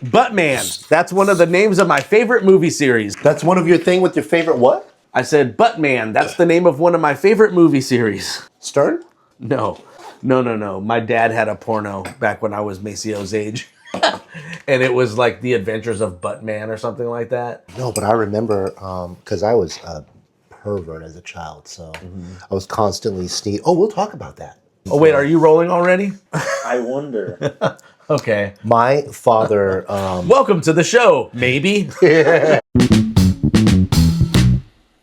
Buttman. That's one of the names of my favorite movie series. That's one of your thing with your favorite what? I said Buttman. That's the name of one of my favorite movie series. Stern? No. My dad had a porno back when I was Maceo's age. And it was like The Adventures of Buttman or something like that. No, but I remember, because I was a pervert as a child, so I was constantly we'll talk about that. Oh, wait, are you rolling already? I wonder. Okay. My father... Welcome to the show, maybe.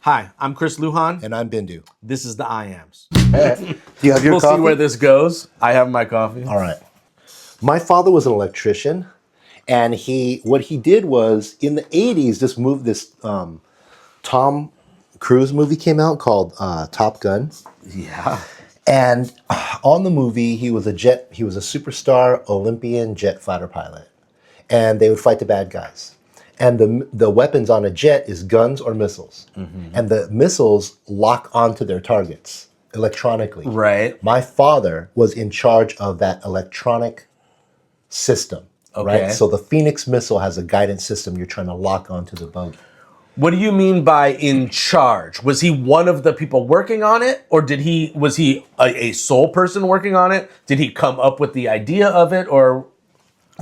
Hi, I'm Chris Lujan. And I'm Bindu. This is the I Ams. Do you have your We'll coffee? see where this goes. I have my coffee. All right. My father was an electrician, and what he did was, in the 80s, this Tom Cruise movie came out called Top Gun. Yeah. And on the movie, he was a superstar Olympian jet fighter pilot. And they would fight the bad guys. And the weapons on a jet is guns or missiles. Mm-hmm. And the missiles lock onto their targets electronically. Right. My father was in charge of that electronic system. Okay. Right? So the Phoenix missile has a guidance system you're trying to lock onto the bogey. What do you mean by in charge? Was he one of the people working on it? Or was he a sole person working on it? Did he come up with the idea of it? Or...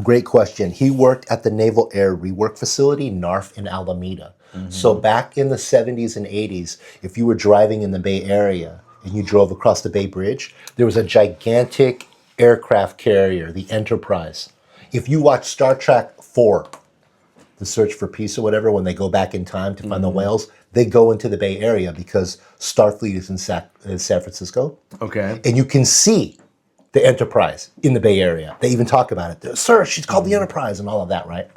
Great question. He worked at the Naval Air Rework Facility, NARF in Alameda. Mm-hmm. So back in the 70s and 80s, if you were driving in the Bay Area and you drove across the Bay Bridge, there was a gigantic aircraft carrier, the Enterprise. If you watch Star Trek 4, The Search for Peace or whatever, when they go back in time to find the whales, they go into the Bay Area because Starfleet is in San Francisco. Okay. And you can see the Enterprise in the Bay Area. They even talk about it. Sir, she's called the Enterprise and all of that, right?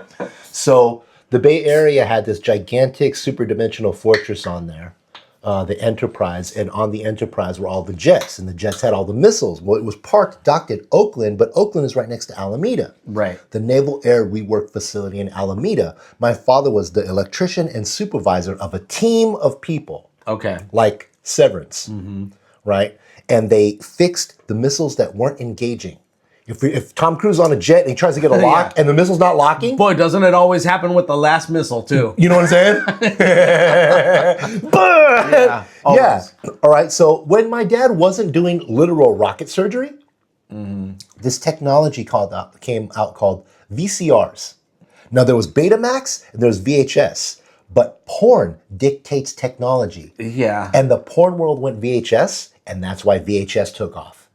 So the Bay Area had this gigantic superdimensional fortress on there, the Enterprise, and on the Enterprise were all the jets, and the jets had all the missiles. Well, it was docked at Oakland, but Oakland is right next to Alameda. Right. The Naval Air Rework Facility in Alameda. My father was the electrician and supervisor of a team of people. Okay. Like Severance, right? And they fixed the missiles that weren't engaging. If Tom Cruise on a jet and he tries to get a lock and the missile's not locking. Boy, doesn't it always happen with the last missile too? You know what I'm saying? Yeah. Yeah. All right. So when my dad wasn't doing literal rocket surgery, this technology came out called VCRs. Now there was Betamax and there was VHS, but porn dictates technology. Yeah. And the porn world went VHS, and that's why VHS took off.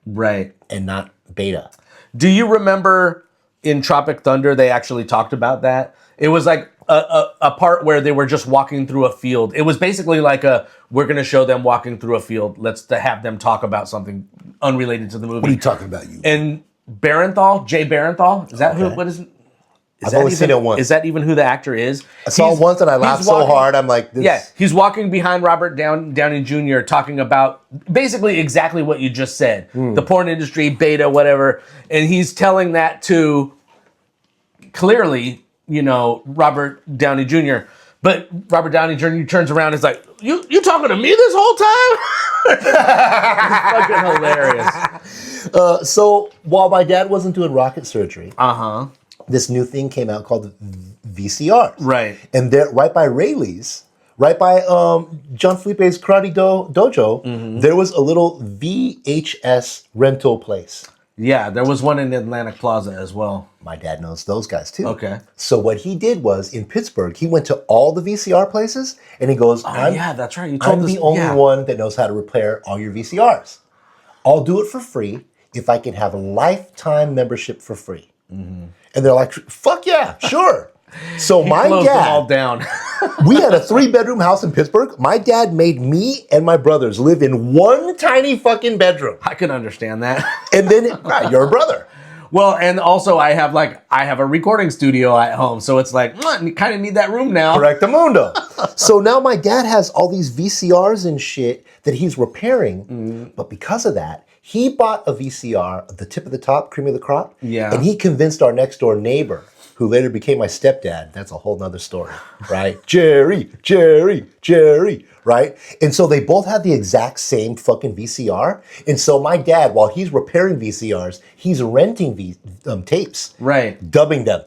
Right. And not beta. Do you remember in Tropic Thunder, they actually talked about that? It was like a part where they were just walking through a field. It was basically like we're going to show them walking through a field. Let's have them talk about something unrelated to the movie. What are you talking about, you? And Jay Barenthal, is that who, what is it? I've only seen it once. Is that even who the actor is? I saw it once and I laughed so hard. I'm like, this. Yeah, he's walking behind Robert Downey Jr. talking about basically exactly what you just said. The porn industry, beta, whatever. And he's telling that to, clearly, Robert Downey Jr. But Robert Downey Jr. turns around and is like, you talking to me this whole time? It's fucking hilarious. So while my dad wasn't doing rocket surgery, this new thing came out called VCRs. Right. And there, right by Rayleigh's, right by John Felipe's Karate Dojo, there was a little VHS rental place. Yeah, there was one in Atlantic Plaza as well. My dad knows those guys too. Okay. So what he did was, in Pittsburgh, he went to all the VCR places and he goes, yeah, that's right. You told I'm us, the only one that knows how to repair all your VCRs. I'll do it for free if I can have a lifetime membership for free. And they're like, fuck yeah, sure. So my closed them all dad, down. we had a 3-bedroom house in Pittsburgh. My dad made me and my brothers live in one tiny fucking bedroom. I can understand that. And then, you're a brother. Well, and also I have a recording studio at home, so it's like, you kind of need that room now. Correctamundo. So now my dad has all these VCRs and shit that he's repairing, but because of that, he bought a VCR, the tip of the top, cream of the crop, and he convinced our next door neighbor, who later became my stepdad. That's a whole nother story, right? Jerry, right? And so they both had the exact same fucking VCR. And so my dad, while he's repairing VCRs, he's renting tapes. Right. Dubbing them.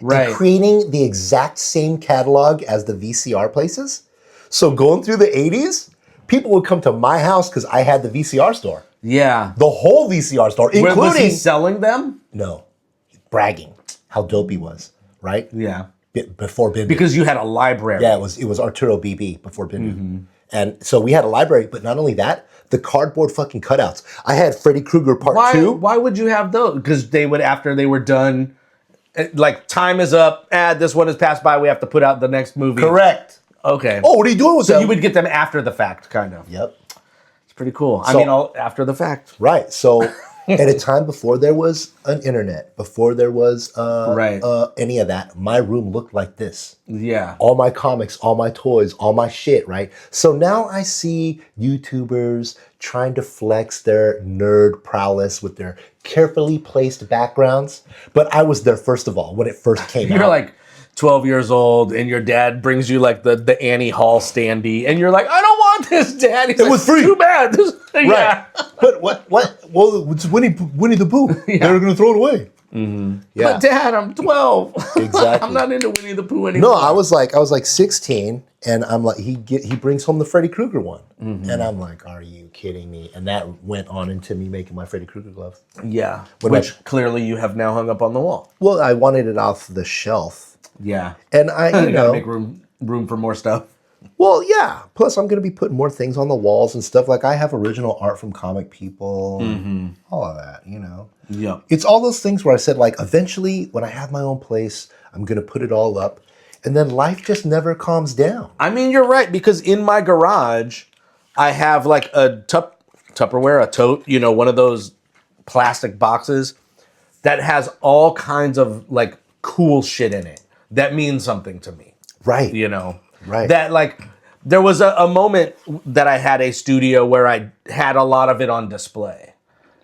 Right. and creating the exact same catalog as the VCR places. So going through the 80s, people would come to my house because I had the VCR store. Yeah. The whole VCR store, including... Was he selling them? No. Bragging. How dope he was, right? Yeah. Before BINDU. Because you had a library. Yeah, it was Arturo BB before BINDU. And so we had a library, but not only that, the cardboard fucking cutouts. I had Freddy Krueger Part 2. Why would you have those? Because they would, after they were done, like, time is up, this one has passed by, we have to put out the next movie. Correct. Okay. Oh, what are you doing with So them? you would get them after the fact, kind of. Yep. It's pretty cool. So- all after the fact. Right. So at a time before there was an internet, before there was any of that, my room looked like this. Yeah. All my comics, all my toys, all my shit, right? So now I see YouTubers trying to flex their nerd prowess with their carefully placed backgrounds. But I was there first of all, when it first came out. You're like 12 years old and your dad brings you like the Annie Hall standee and you're like, I don't want this, Dad. He's It was free. Too bad. Right. Yeah. But what? Well, it's Winnie the Pooh. Yeah. They're going to throw it away. Yeah. But Dad, I'm 12. Exactly. I'm not into Winnie the Pooh anymore. No, I was like 16, and I'm like, he brings home the Freddy Krueger one, and I'm like, are you kidding me? And that went on into me making my Freddy Krueger glove. Yeah. Which clearly you have now hung up on the wall. Well, I wanted it off the shelf, Yeah. and I, You gotta make room for more stuff. well, yeah. Plus, I'm going to be putting more things on the walls and stuff. Like I have original art from comic people, all of that. Yep. It's all those things where I said, like, eventually, when I have my own place, I'm going to put it all up. And then life just never calms down. I mean, you're right, because in my garage, I have like a Tupperware, a tote, one of those plastic boxes that has all kinds of like cool shit in it that means something to me. Right. Right. That like, there was a moment that I had a studio where I had a lot of it on display.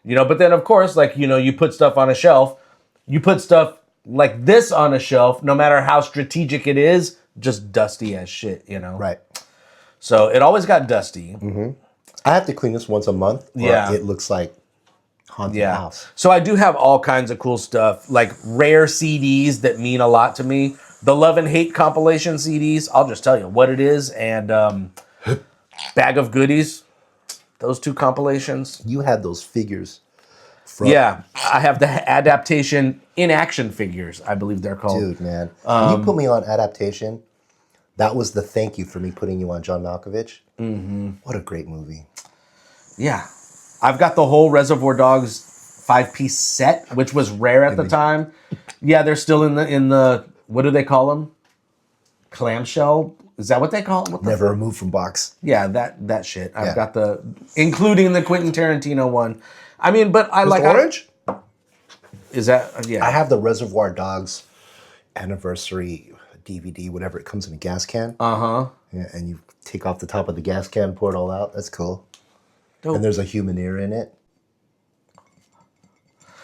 But then of course, like, you put stuff on a shelf, you put stuff like this on a shelf, no matter how strategic it is, just dusty as shit, Right. So it always got dusty. I have to clean this once a month. Or Yeah. It looks like haunted house. So I do have all kinds of cool stuff, like rare CDs that mean a lot to me. The Love and Hate compilation CDs, I'll just tell you what it is, and Bag of Goodies, those two compilations. You had those figures. Yeah, I have the adaptation in action figures, I believe they're called. Dude, man. When you put me on adaptation, that was the thank you for me putting you on John Malkovich. What a great movie. Yeah. I've got the whole Reservoir Dogs 5-piece set, which was rare at the time. Yeah, they're still in the what do they call them? Clamshell? Is that what they call them? Never removed from box. Yeah, that shit. I've got including the Quentin Tarantino one. I mean, but I like Orange? Is that yeah? I have the Reservoir Dogs anniversary DVD, whatever. It comes in a gas can. Uh-huh. Yeah, and you take off the top of the gas can, pour it all out. That's cool. Dope. And there's a human ear in it.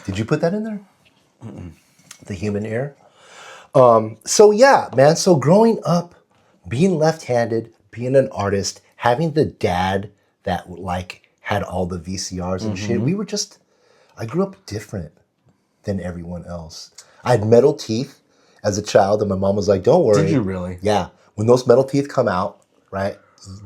Did you put that in there? The human ear? So yeah, man. So growing up, being left-handed, being an artist, having the dad that like had all the VCRs and shit, I grew up different than everyone else. I had metal teeth as a child, and my mom was like, don't worry. Did you really? Yeah. When those metal teeth come out, right,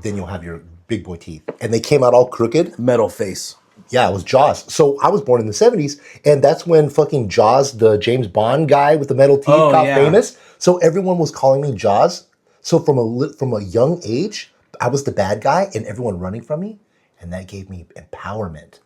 then you'll have your big boy teeth. And they came out all crooked. Metal face. Yeah, it was Jaws. So I was born in the 70s, and that's when fucking Jaws, the James Bond guy with the metal teeth, got famous. So everyone was calling me Jaws. So from a young age, I was the bad guy, and everyone running from me, and that gave me empowerment.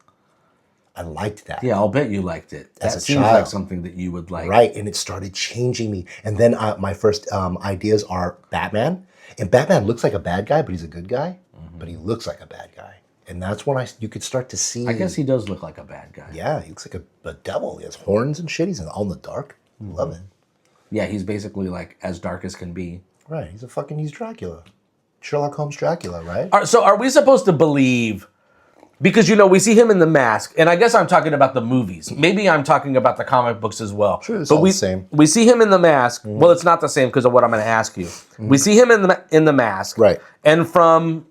I liked that. Yeah, I'll bet you liked it. As That a seems child. like something that you would like. Right, and it started changing me. And then my first ideas are Batman. And Batman looks like a bad guy, but he's a good guy. But he looks like a bad guy. And that's when you could start to see... I guess he does look like a bad guy. Yeah, he looks like a devil. He has horns and shit. He's all in the dark. Love it. Yeah, he's basically like as dark as can be. Right, he's Dracula. Sherlock Holmes Dracula, right? So are we supposed to believe... Because, we see him in The Mask, and I guess I'm talking about the movies. Maybe I'm talking about the comic books as well. Sure, it's all the same. We see him in The Mask. Well, it's not the same because of what I'm going to ask you. We see him in the Mask. Right. And from...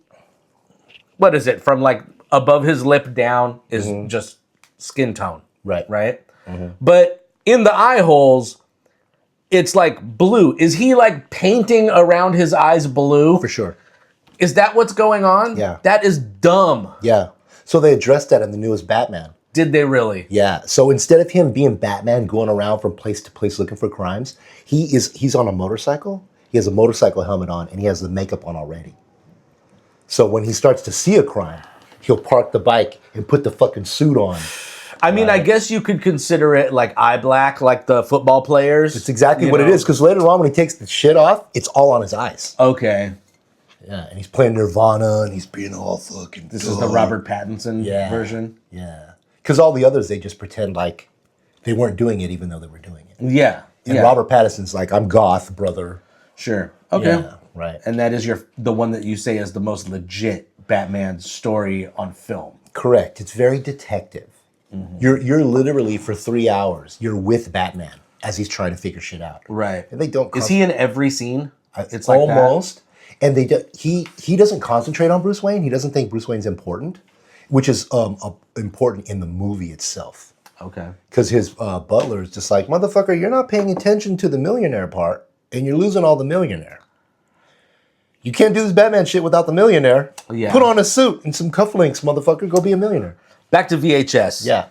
What is it? From like above his lip down is just skin tone. Right. Right? But in the eye holes, it's like blue. Is he like painting around his eyes blue? For sure. Is that what's going on? Yeah. That is dumb. Yeah. So they addressed that in the newest Batman. Did they really? Yeah. So instead of him being Batman going around from place to place looking for crimes, he's on a motorcycle. He has a motorcycle helmet on and he has the makeup on already. So when he starts to see a crime, he'll park the bike and put the fucking suit on. I mean, I guess you could consider it like eye black, like the football players. It's exactly what it is, because later on when he takes the shit off, it's all on his eyes. Okay. Yeah, and he's playing Nirvana and he's being all fucking This is the Robert Pattinson version? Yeah. Because all the others, they just pretend like they weren't doing it even though they were doing it. Yeah. And Robert Pattinson's like, I'm goth, brother. Sure. Okay. Yeah, right. And that is the one that you say is the most legit Batman story on film. Correct. It's very detective. Mm-hmm. You're literally for 3 hours, you're with Batman as he's trying to figure shit out. Right. And they don't. Is he in every scene? It's like almost. And he doesn't concentrate on Bruce Wayne. He doesn't think Bruce Wayne's important, which is important in the movie itself. Okay. Because his butler is just like, motherfucker, you're not paying attention to the millionaire part, and you're losing all the millionaire. You can't do this Batman shit without the millionaire. Yeah. Put on a suit and some cufflinks, motherfucker. Go be a millionaire. Back to VHS. Yeah.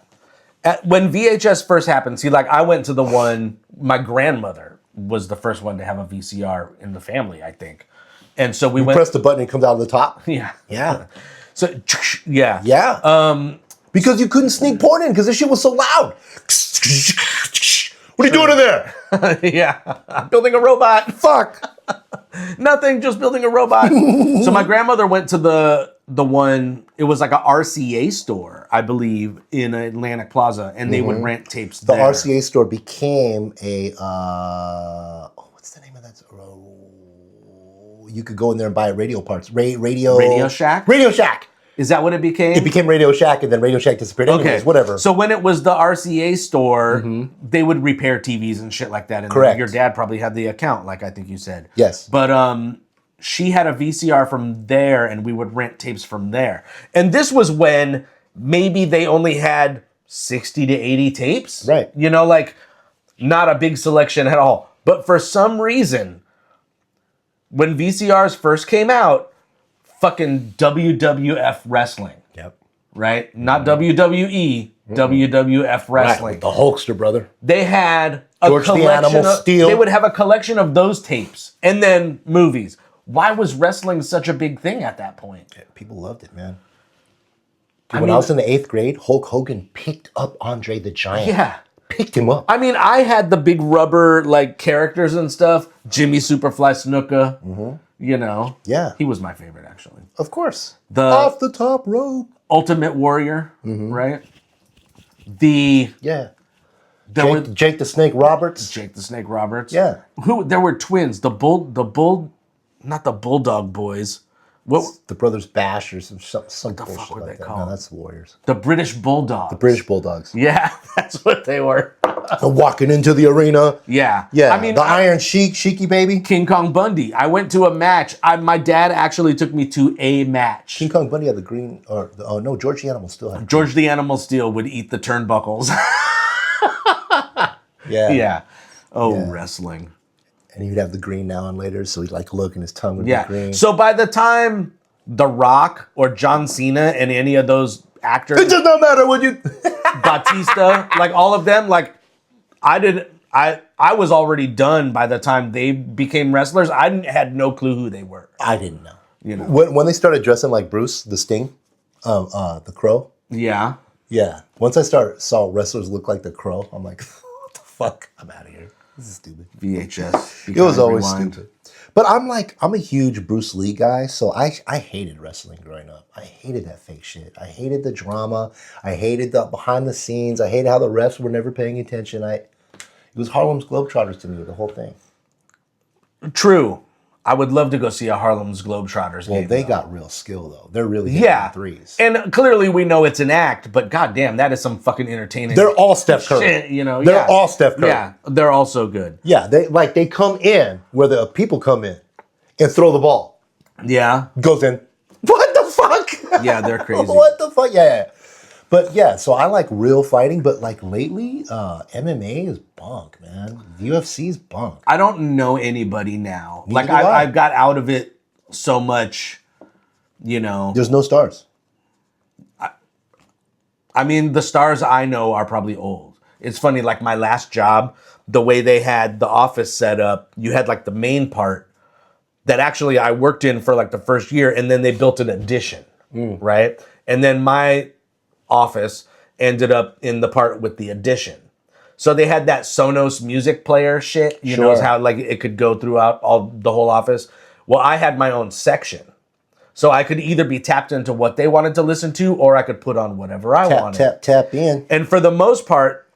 When VHS first happened, see, like I went to the one, my grandmother was the first one to have a VCR in the family, I think. And so we went. Press the button and it comes out of the top. Yeah. Yeah. So, yeah. Yeah. Because you couldn't sneak porn in because this shit was so loud. What are you doing in there? Yeah. I'm building a robot. Fuck. Nothing, just building a robot. So my grandmother went to the one, it was like a RCA store, I believe, in Atlantic Plaza, and they would rent tapes The there. RCA store became a, what's the name of that? You could go in there and buy radio parts. Radio Shack? Radio Shack. Is that what it became? It became Radio Shack, and then Radio Shack disappeared. Anyways, whatever. So when it was the RCA store, they would repair TVs and shit like that. And Correct. Your dad probably had the account, like I think you said. Yes. But she had a VCR from there, and we would rent tapes from there. And this was when maybe they only had 60 to 80 tapes. Right. You know, like not a big selection at all. But for some reason, when VCRs first came out, fucking WWF wrestling. Yep. Right? Not WWE, WWF wrestling. Right, the Hulkster, brother. They had a George the collection Animal of, Steel. They would have a collection of those tapes and then movies. Why was wrestling such a big thing at that point? Yeah, people loved it, man. Dude, when I was in the 8th grade, Hulk Hogan picked up Andre the Giant. Yeah. Picked him up. I mean, I had the big rubber like characters and stuff. Jimmy Superfly Snuka. You know. Yeah. He was my favorite, actually. Of course. The Off the top rope. Ultimate Warrior, right? Yeah. Jake the Snake Roberts. Jake the Snake Roberts. Yeah. There were twins. Not the Bulldog Boys. What? The Brothers Bash or some the bullshit fuck were like they that. called? No, that's the Warriors. The British Bulldogs. The British Bulldogs. Yeah, that's what they were. They're walking into the arena. Yeah. Yeah. I mean, the Iron Sheiky baby. King Kong Bundy. I went to a match. My dad actually took me to a match. King Kong Bundy had the green, no, George the Animal still had. George the Animal Steel would eat the turnbuckles. Yeah. Yeah. Oh, wrestling. And he'd have the green now and later, so he'd like look and his tongue would be green. So by the time The Rock or John Cena and any of those actors, it does not matter what you. Batista, like all of them, like I was already done by the time they became wrestlers. I had no clue who they were. I didn't know. You know. When they started dressing like Bruce, the Sting, the Crow. Yeah. Yeah. Once I saw wrestlers look like the Crow, I'm like, what the fuck? I'm out of here. This is stupid. VHS. It was always stupid. But I'm a huge Bruce Lee guy, so I hated wrestling growing up. I hated that fake shit. I hated the drama. I hated the behind the scenes. I hated how the refs were never paying attention. It was Harlem's Globetrotters to me, the whole thing. True. I would love to go see a Harlem's Globetrotters game. Well, they got real skill, though. They're really hitting threes. And clearly we know it's an act, but goddamn, that is some fucking entertaining They're all Steph Curry. shit, you know. They're all Steph Curry. Yeah, they're all so good. Yeah, they come in where the people come in and throw the ball. Yeah. Goes in. What the fuck? Yeah, they're crazy. What the fuck? Yeah. But yeah, so I like real fighting, but like lately, MMA is bunk, man. UFC's bunk. I don't know anybody now. Neither Like do I. I've got out of it so much, you know. There's no stars. I mean, the stars I know are probably old. It's funny, like my last job, the way they had the office set up, you had like the main part that actually I worked in for like the first year, and then they built an addition, right? And then my office ended up in the part with the addition. So they had that Sonos music player shit, you know, how like it could go throughout the whole office. Well, I had my own section. So I could either be tapped into what they wanted to listen to, or I could put on whatever I wanted. Tap in. And for the most part,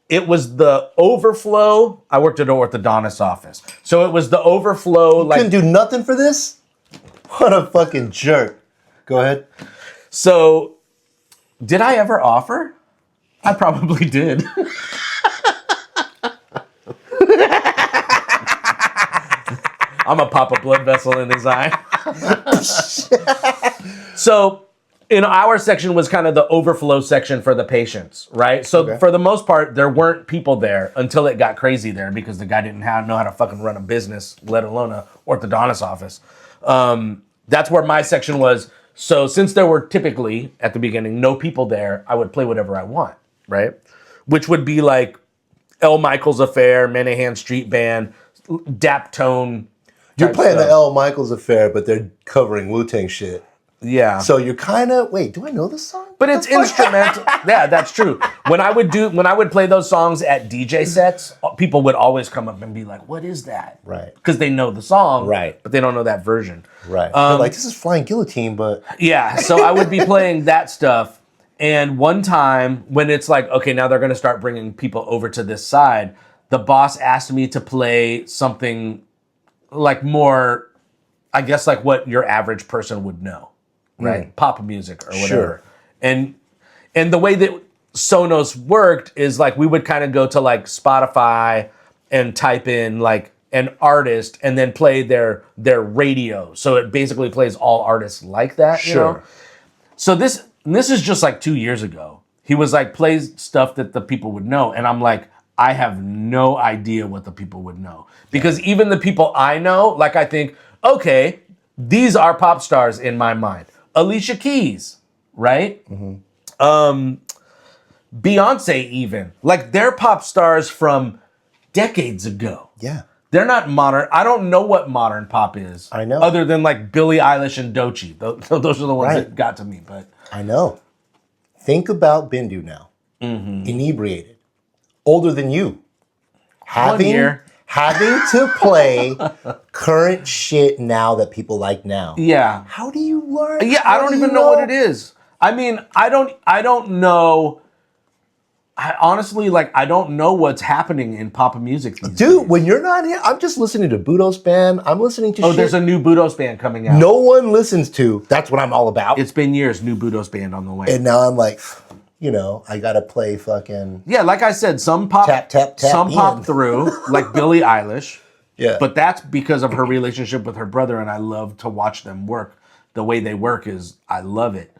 it was the overflow. I worked at an orthodontist's office. So it was the overflow. You couldn't do nothing for this? What a fucking jerk. Go ahead. So did I ever offer? I probably did. I'm gonna pop a blood vessel in his eye. So in our section was kind of the overflow section for the patients, right? So for the most part, there weren't people there until it got crazy there because the guy didn't know how to fucking run a business, let alone a orthodontist office. That's where my section was. So since there were typically, at the beginning, no people there, I would play whatever I want, right? Which would be like L. Michaels Affair, Menahan Street Band, Daptone. You're playing the L. Michaels Affair, but they're covering Wu-Tang shit. Yeah. So you're kind of, wait, do I know this song? But it's instrumental. Yeah, that's true. When I would play those songs at DJ sets, people would always come up and be like, "What is that?" Right. Because they know the song, right, but they don't know that version. Right. They're like, this is Flying Guillotine, but yeah. So I would be playing that stuff, and one time when it's like, okay, now they're going to start bringing people over to this side, the boss asked me to play something like more, I guess, like what your average person would know. Right, pop music or whatever, sure. And the way that Sonos worked is like we would kind of go to like Spotify and type in like an artist and then play their radio. So it basically plays all artists like that. Sure. You know? So this is just like 2 years ago. He was like, plays stuff that the people would know, and I'm like, I have no idea what the people would know because even the people I know, like I think, okay, these are pop stars in my mind. Alicia Keys, right? Beyonce even. Like, they're pop stars from decades ago. yeah. They're not modern. I don't know what modern pop is. I know. Other than like Billie Eilish and Doechii. Those are the ones that got to me. But I know. Think about BINDU now. Inebriated. Older than you. Having to play current shit now that people like now. yeah. How do you learn? Yeah, I don't even know what it is. I mean, I don't know. I honestly, like, I don't know what's happening in pop music these days. Dude, when you're not here, I'm just listening to Budos Band. I'm listening to shit there's a new Budos Band coming out. no one listens to. That's what I'm all about. It's been years, new Budos Band on the way. And now I'm like, you know, I gotta play fucking Yeah, like I said, some pop some in. pop through, like Billie Eilish. Yeah. But that's because of her relationship with her brother, and I love to watch them work. The way they work is, I love it.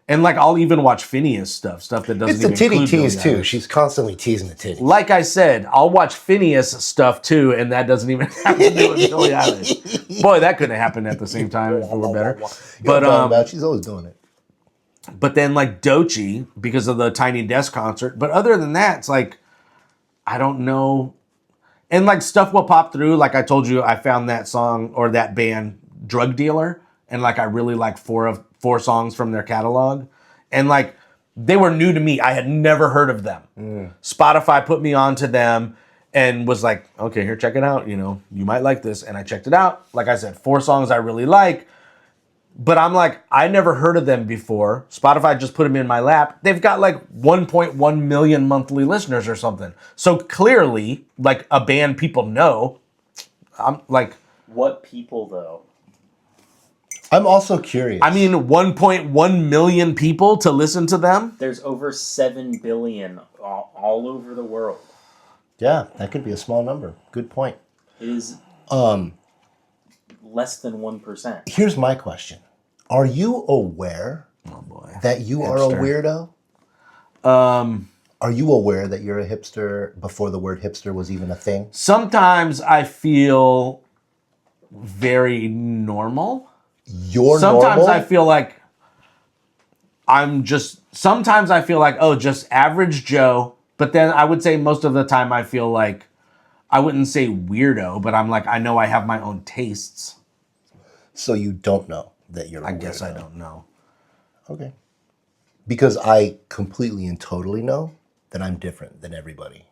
And like, I'll even watch Phineas stuff that doesn't it's the even titty include tease Billie too. Eilish. She's constantly teasing the titties. Like I said, I'll watch Phineas stuff too, and that doesn't even have to do with Billie Eilish. Boy, that couldn't happen at the same time if we were better. But she's always doing it. But then like Doechii, because of the Tiny Desk concert. But other than that, it's like, I don't know. And like stuff will pop through. Like I told you, I found that song or that band Drug Dealer. And like I really like four songs from their catalog. And like they were new to me. I had never heard of them. Spotify put me onto them and was like, okay, here, check it out. You know, you might like this. And I checked it out. Like I said, 4 songs I really like. But I'm like, I never heard of them before. Spotify just put them in my lap. They've got like 1.1 million monthly listeners or something. So clearly, like a band people know. I'm like... What people, though? I'm also curious. I mean, 1.1 million people to listen to them? There's over 7 billion all over the world. Yeah, that could be a small number. Good point. It is less than 1%. Here's my question. Are you aware that you are a weirdo? Are you aware that you're a hipster before the word hipster was even a thing? Sometimes I feel very normal. You're Sometimes normal? I feel like sometimes I feel like, oh, just average Joe. But then I would say most of the time I feel like, I wouldn't say weirdo, but I'm like, I know I have my own tastes. So you don't know that you're a I guess weirdo. I don't know. Okay. Because I completely and totally know that I'm different than everybody.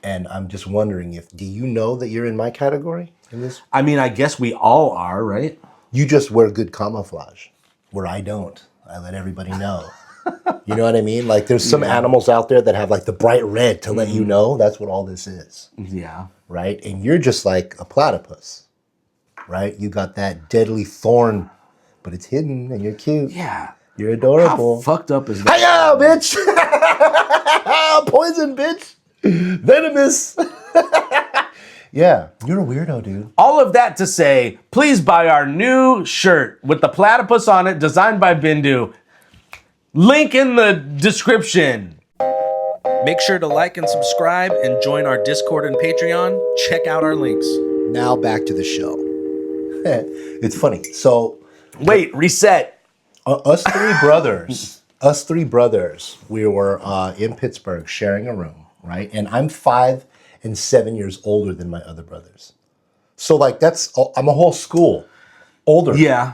And I'm just wondering do you know that you're in my category in this? I mean, I guess we all are, right? You just wear good camouflage, where I don't. I let everybody know. You know what I mean? Like there's some animals out there that have like the bright red to let you know that's what all this is. Yeah. Right? And you're just like a platypus, right? You got that deadly thorn, but it's hidden and you're cute. Yeah. You're adorable. How fucked up is that? Hiya, bitch! Poison, bitch! Venomous! Yeah, you're a weirdo, dude. All of that to say, please buy our new shirt with the platypus on it, designed by BINDU. Link in the description. Make sure to like and subscribe and join our Discord and Patreon. Check out our links. Now back to the show. It's funny. So, Wait, reset. us three brothers, we were in Pittsburgh sharing a room, right? And I'm 5 and 7 years older than my other brothers. So like I'm a whole school older. Yeah.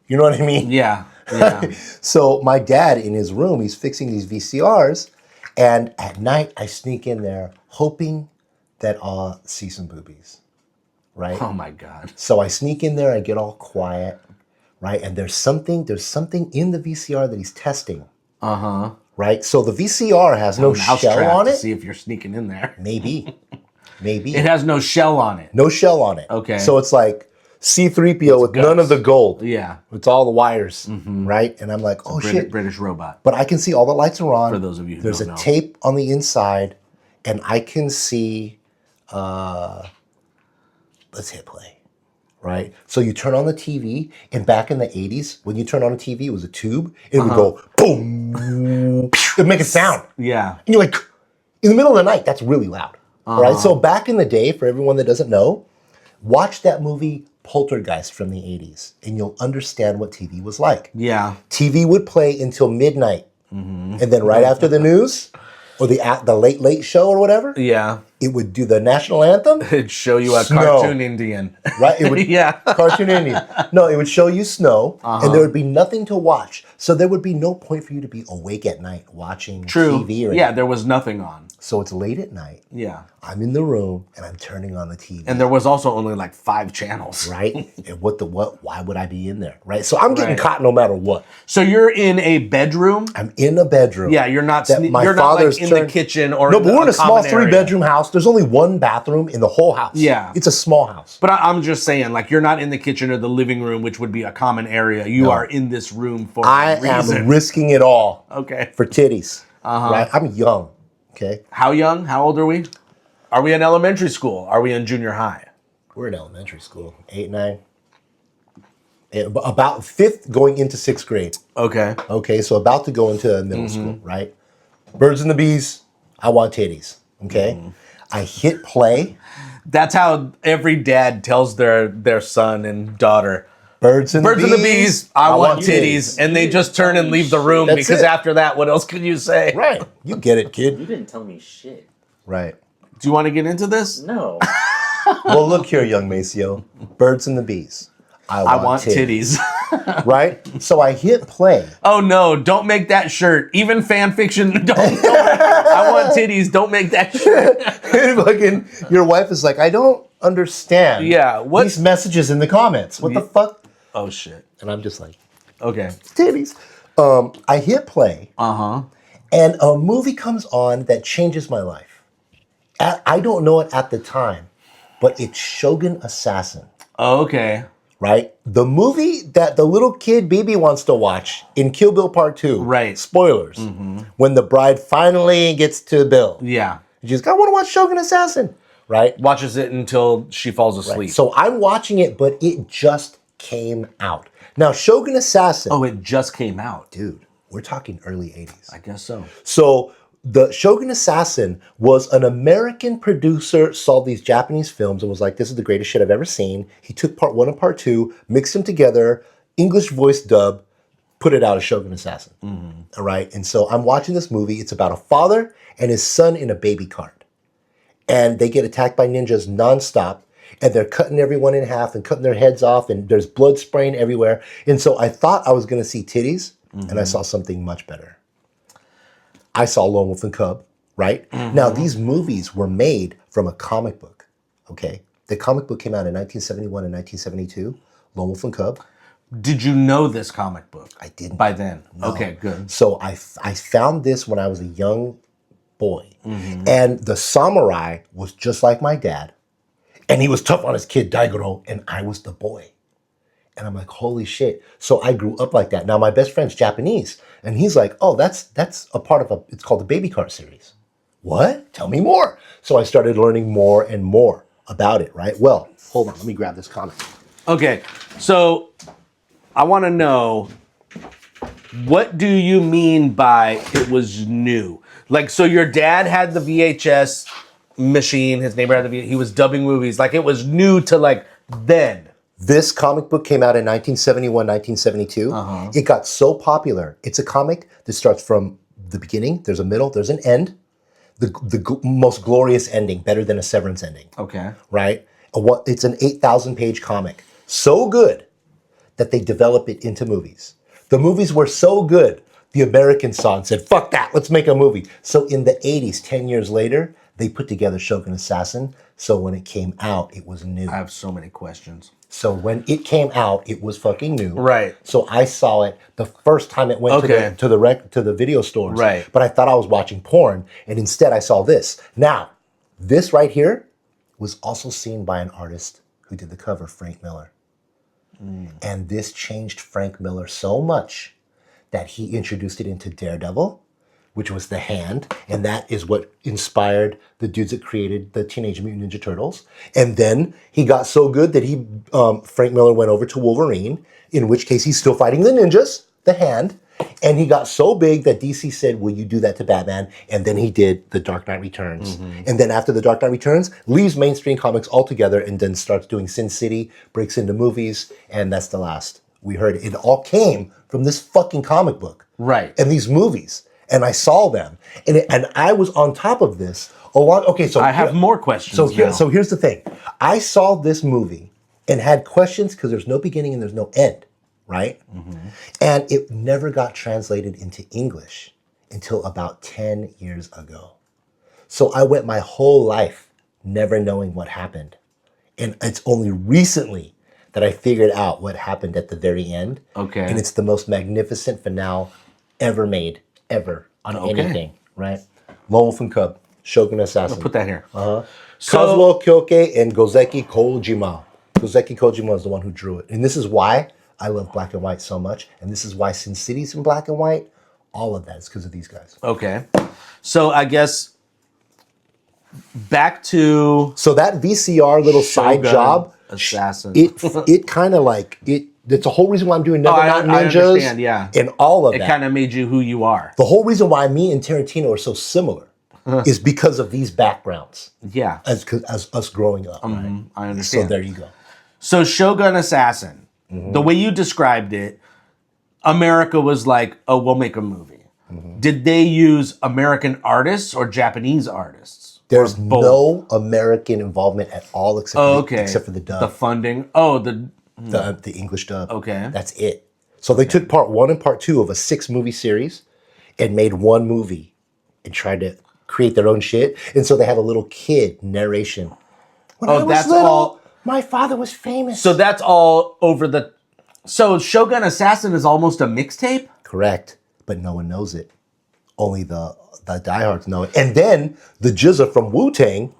You know what I mean? Yeah. Yeah. So my dad in his room, he's fixing these VCRs. And at night I sneak in there hoping that I'll see some boobies, right? Oh my God. So I sneak in there, I get all quiet, right? And there's something in the VCR that he's testing. Uh-huh. Right? So the VCR has no shell on to it. see if you're sneaking in there. Maybe. It has no shell on it. No shell on it. Okay. So it's like C-3PO with guts. none of the gold. Yeah. It's all the wires, right? And I'm like, oh shit. British robot. But I can see all the lights are on. For those of you who There's don't a know. tape on the inside, and I can see, let's hit play, right? So you turn on the TV, and back in the 80s, when you turn on a TV, it was a tube. It would go boom. It'd make a sound. Yeah. And you're like, in the middle of the night, that's really loud, right? So back in the day, for everyone that doesn't know, watch that movie Poltergeist from the 80s, and you'll understand what TV was like. Yeah. TV would play until midnight, and then right after the news, or the late show or whatever, Yeah. it would do the national anthem. It'd show you a Snow. cartoon Indian. Right? It would, Yeah. Cartoon Indian. No, it would show you snow, and there would be nothing to watch. So there would be no point for you to be awake at night watching True. TV. Or Yeah, anything. there was nothing on. So it's late at night. Yeah. I'm in the room, and I'm turning on the TV. And there was also only like 5 channels. Right? And why would I be in there? Right? So I'm getting Right. caught no matter what. So you're in a bedroom? I'm in a bedroom. Yeah, you're not that my you're not like father's in the turned- kitchen or No, but we're in a small common area. 3-bedroom house. There's only one bathroom in the whole house. Yeah. It's a small house. But I'm just saying, like, you're not in the kitchen or the living room, which would be a common area. You are in this room for I a reason. am risking it all Okay. for titties. Right? I'm young. Okay. How young? How old are we? Are we in elementary school? Are we in junior high? We're in elementary school. 8, 9. About 5th going into 6th grade. Okay. Okay, so about to go into middle school, right? Birds and the bees, I want titties. Okay. I hit play. That's how every dad tells their son and daughter. Birds and Birds and the bees, I want titties. And they just turn and leave the room That's because it. after that, what else could you say? Right. You get it, kid. You didn't tell me shit. Right. Do you want to get into this? No. Well, look here, young Maceo. Birds and the bees. I want titties. Right? So I hit play. Oh no, don't make that shirt. Even fan fiction, don't I want titties, don't make that shirt. And fucking your wife is like, I don't understand Yeah, what? these messages in the comments. What the fuck? Oh shit. And I'm just like, Okay. titties. I hit play. Uh-huh. And a movie comes on that changes my life. I don't know it at the time, but it's Shogun Assassin. Okay. Right? The movie that the little kid BB wants to watch in Kill Bill Part 2. Right. Spoilers. When the bride finally gets to Bill. Yeah. She's like, I want to watch Shogun Assassin. Right? Watches it until she falls asleep. So I'm watching it, but it just came out. Now, Shogun Assassin. Oh, it just came out. Dude, We're talking early 80s. I guess so. So the Shogun Assassin was an American producer, saw these Japanese films and was like, this is the greatest shit I've ever seen. He took part 1 and part 2, mixed them together, English voice dub, put it out as Shogun Assassin. All right. And so I'm watching this movie. It's about a father and his son in a baby cart. And they get attacked by ninjas nonstop. And they're cutting everyone in half and cutting their heads off. And there's blood spraying everywhere. And so I thought I was going to see titties. And I saw something much better. I saw Lone Wolf and Cub, right? Now, these movies were made from a comic book, okay? The comic book came out in 1971 and 1972, Lone Wolf and Cub. Did you know this comic book? I didn't. By then? No. Okay, good. So I found this when I was a young boy. And the samurai was just like my dad. And he was tough on his kid, Daigoro, and I was the boy. And I'm like, holy shit. So I grew up like that. Now, my best friend's Japanese. And he's like, oh, that's a part of it's called the Baby Cart series. What? Tell me more. So I started learning more and more about it, right? Well, hold on. Let me grab this comic. Okay, so I want to know, what do you mean by it was new? Like, so your dad had the VHS machine, his neighbor had the VHS, he was dubbing movies. Like, it was new to, like, then. This comic book came out in 1971, 1972. It got so popular. It's a comic that starts from the beginning. There's a middle. There's an end. The most glorious ending, better than a Severance ending. Okay. Right? It's an 8,000 page comic. So good that they develop it into movies. The movies were so good, the Americans saw and said, fuck that, let's make a movie. So in the 80s, 10 years later, they put together Shogun Assassin. So when it came out, it was new. I have so many questions. So when it came out, it was fucking new. Right. So I saw it the first time it went to the video stores. Right. But I thought I was watching porn, and instead I saw this. Now, this right here was also seen by an artist who did the cover, Frank Miller. And this changed Frank Miller so much that he introduced it into Daredevil, which was the hand, and that is what inspired the dudes that created the Teenage Mutant Ninja Turtles. And then he got so good that Frank Miller went over to Wolverine, in which case he's still fighting the ninjas, the hand, and he got so big that DC said, will you do that to Batman? And then he did The Dark Knight Returns. And then after The Dark Knight Returns, leaves mainstream comics altogether and then starts doing Sin City, breaks into movies, and that's the last we heard. It all came from this fucking comic book. Right. And these movies. And I saw them, and I was on top of this a lot. Okay, so I have more questions. So here's the thing: I saw this movie and had questions because there's no beginning and there's no end, right? And it never got translated into English until about 10 years ago. So I went my whole life never knowing what happened, and it's only recently that I figured out what happened at the very end. Okay, and it's the most magnificent finale ever made. Ever on anything, right? Lone Wolf and Cub, Shogun Assassin. I'll put that here. Kazuo Kyoke and Gozeki Kojima. Gozeki Kojima is the one who drew it. And this is why I love black and white so much. And this is why Sin City's in black and white. All of that is because of these guys. Okay. So I guess back to... So that VCR little side job, Assassin. it kind of like... That's the whole reason why I'm doing Never Not Ninjas. I understand, yeah. And all of that. It kind of made you who you are. The whole reason why me and Tarantino are so similar is because of these backgrounds. Yeah. As us growing up. Right? I understand. So there you go. So Shogun Assassin, the way you described it, America was like, oh, we'll make a movie. Did they use American artists or Japanese artists? There's no American involvement at all except for the dub. The funding. Oh, the English dub. Okay. That's it. So they took part 1 and part 2 of a 6-movie series and made one movie and tried to create their own shit. And so they have a little kid narration. When I was little, my father was famous. So that's all over the... So Shogun Assassin is almost a mixtape? Correct. But no one knows it. Only the diehards know it. And then the Jizza from Wu-Tang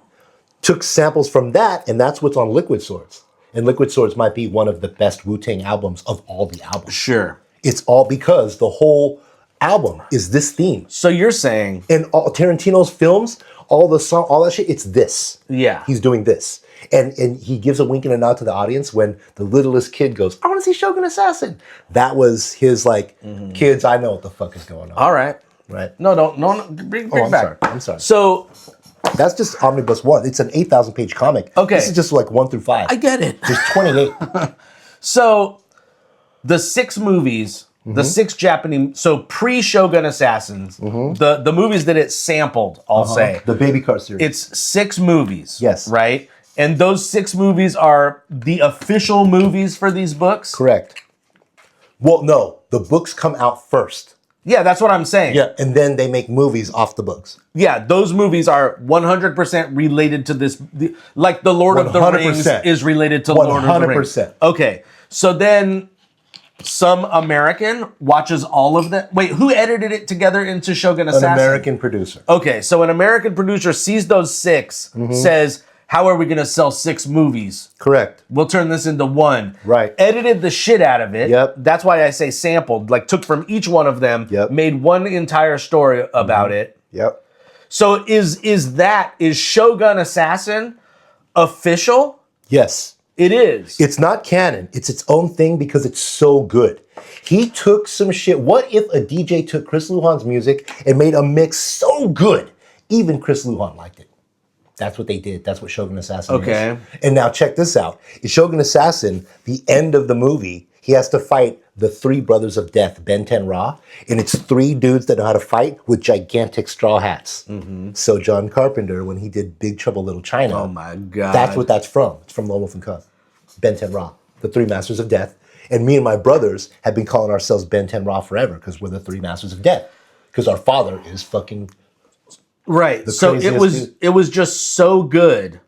took samples from that, and that's what's on Liquid Swords. And Liquid Swords might be one of the best Wu-Tang albums of all the albums. Sure. It's all because the whole album is this theme. So you're saying... And all Tarantino's films, all that shit, it's this. Yeah. He's doing this. And he gives a wink and a nod to the audience when the littlest kid goes, I want to see Shogun Assassin. That was his like, kids, I know what the fuck is going on. All right. Right. No, bring I'm back. sorry. I'm sorry. So That's just Omnibus 1. It's an 8,000 page comic. Okay. This is just like 1 through 5. I get it. There's 28. So the 6 movies, the 6 Japanese, so pre-Shogun Assassins, the movies that it sampled, I'll say. The Baby Car series. It's 6 movies. Yes. Right? And those 6 movies are the official movies for these books? Correct. Well, no. The books come out first. Yeah, that's what I'm saying. Yeah, and then they make movies off the books. Yeah, those movies are 100% related to this. Like The Lord of the Rings 100%. is related to Lord of the Rings. 100%. Okay, so then some American watches all of that. Wait, who edited it together into Shogun Assassin? An American producer. Okay, so an American producer sees those 6, says, how are we going to sell 6 movies? Correct. We'll turn this into 1. Right. Edited the shit out of it. Yep. That's why I say sampled. Like took from each one of them, Yep. made one entire story about it. Yep. So is Shogun Assassin official? Yes. It is. It's not canon. It's its own thing because it's so good. He took some shit. What if a DJ took Chris Lujan's music and made a mix so good, even Chris Lujan liked it? That's what they did. That's what Shogun Assassin Okay. is. And now check this out. In Shogun Assassin, the end of the movie, he has to fight the 3 brothers of death, Ben Ra, and it's 3 dudes that know how to fight with gigantic straw hats. So John Carpenter, when he did Big Trouble Little China, Oh my God. that's what that's from. It's from Lone Wolf and Cub. Ben Ra, the 3 masters of death. And me and my brothers have been calling ourselves Ben Ra forever because we're the 3 masters of death. Because our father is fucking... Right. So craziest it was just so good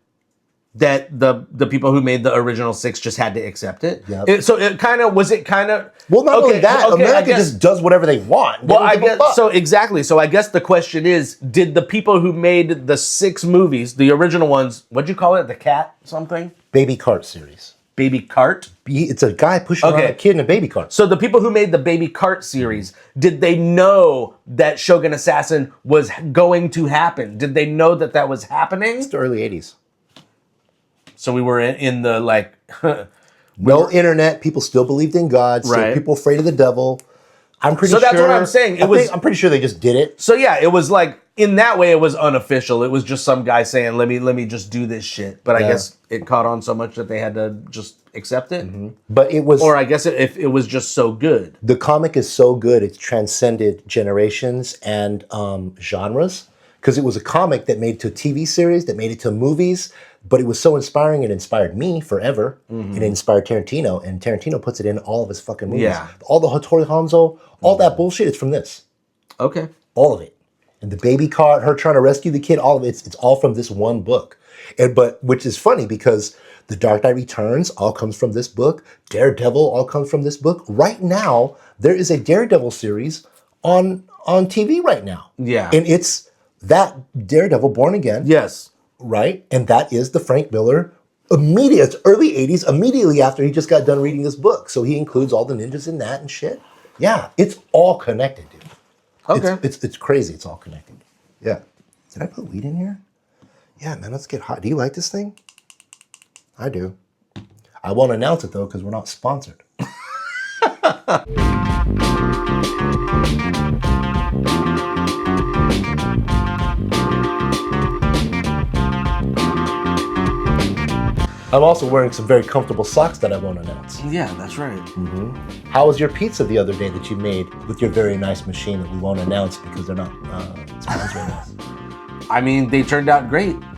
that the people who made the original 6 just had to accept it. Yep. So it kind of Well, not only that, America just does whatever they want. They Well, don't I give a guess fuck. so exactly. So I guess the question is, did the people who made the 6 movies, the original ones, what'd you call it? The cat something? Baby Cart series. Baby Cart? It's a guy pushing around a kid in a baby cart. So the people who made the Baby Cart series, did they know that Shogun Assassin was going to happen? Did they know that that was happening? It's the early 80s. So we were in the like... No internet. People still believed in God. Still Right. people afraid of the devil. I'm pretty So sure... that's what I'm saying. I'm pretty sure they just did it. So yeah, it was like, in that way, it was unofficial. It was just some guy saying, let me just do this shit. But I Yeah. guess it caught on so much that they had to just accept it. But it was... Or I guess if it was just so good. The comic is so good, it's transcended generations and genres. Because it was a comic that made it to a TV series, that made it to movies, but it was so inspiring, it inspired me forever. And it inspired Tarantino, and Tarantino puts it in all of his fucking movies. Yeah. All the Hattori Hanzo, all that bullshit, it's from this. Okay. All of it. And the baby cart, her trying to rescue the kid, all of it, it's all from this one book. But which is funny because The Dark Knight Returns all comes from this book. Daredevil all comes from this book. Right now, there is a Daredevil series on TV right now. Yeah. And it's that Daredevil Born Again, Yes. right? And that is the Frank Miller it's early 80s, immediately after he just got done reading this book. So he includes all the ninjas in that and shit. Yeah, it's all connected, dude. Okay. It's crazy. It's all connected. Yeah. Did I put weed in here? Yeah, man, let's get hot. Do you like this thing? I do. I won't announce it, though, because we're not sponsored. I'm also wearing some very comfortable socks that I won't announce. Yeah, that's right. How was your pizza the other day that you made with your very nice machine that we won't announce because they're not sponsoring us? I mean, they turned out great.